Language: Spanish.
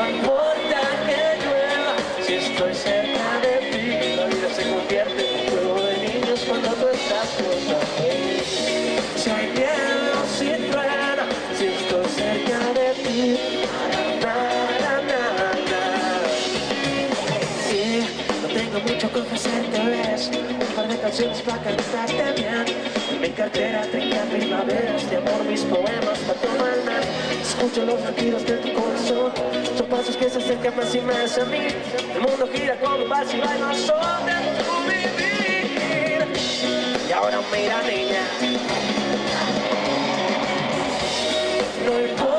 No importa que llueva, si estoy cerca de ti. La vida se convierte en un juego de niños cuando tú estás junto a mí. Si hay nieve o si truena, si estoy cerca de ti. Y no tengo mucho que ofrecerte, ves. Un par de canciones para cantarte bien. En mi cartera 30 primaveras de amor, mis poemas para tomar más. Escucho los latidos de tu corazón, son pasos que se acercan más y más a mí. El mundo gira como un vals y baila sobre tu vivir. Y ahora mira, niña, no importa.